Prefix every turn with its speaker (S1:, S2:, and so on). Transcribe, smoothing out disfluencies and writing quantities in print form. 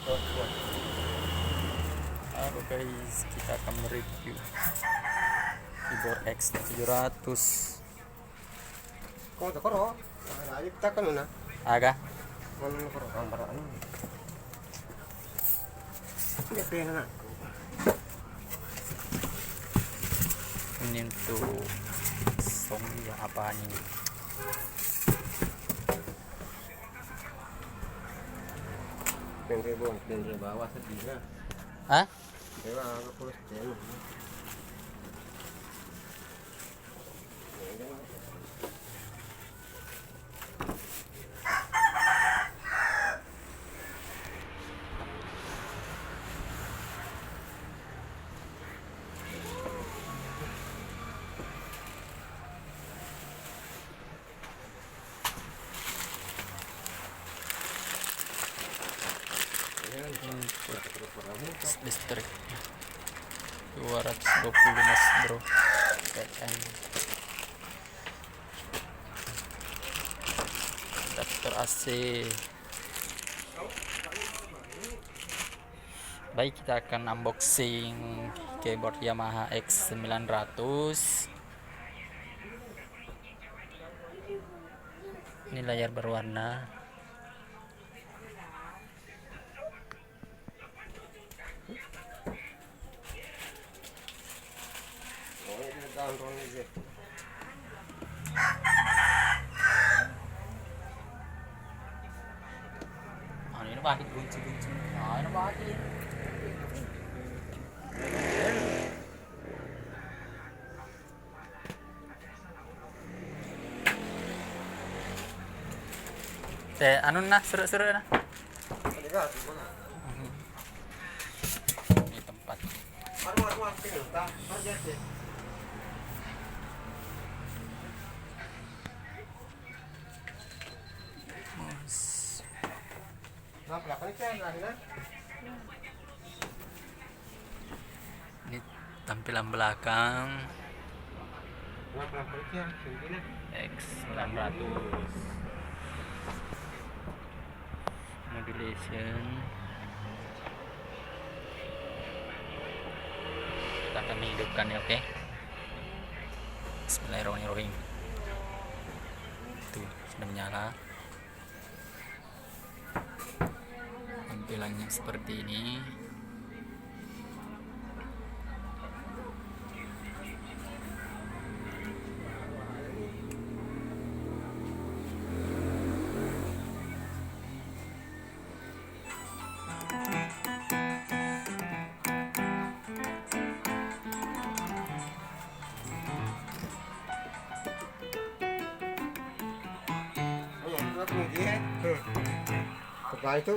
S1: Halo guys, kita akan mereview keyboard X700.
S2: Kung takoro, ayik takan na.
S1: Aga?
S2: Ano koro ang paraan. Hindi pena na.
S1: Ini untuk song yang apa ini?
S2: Penre bawah sedih na.
S1: Hah?
S2: Kaya ang pulos tayo.
S1: Listrik 220 mas bro. PN adapter AC. Baik, kita akan unboxing keyboard Yamaha X900. Ini layar berwarna. Ini bakit gunci-gunci. Ini bakit. Anu na, seru-seru na. Ini tempat. Ini tampilan belakang X900 modulation. Kita akan menghidupkan ya, oke. Bismillahirrahmanirrahim. Tuh, sudah menyala. Tampilannya seperti ini.
S2: Setelah itu,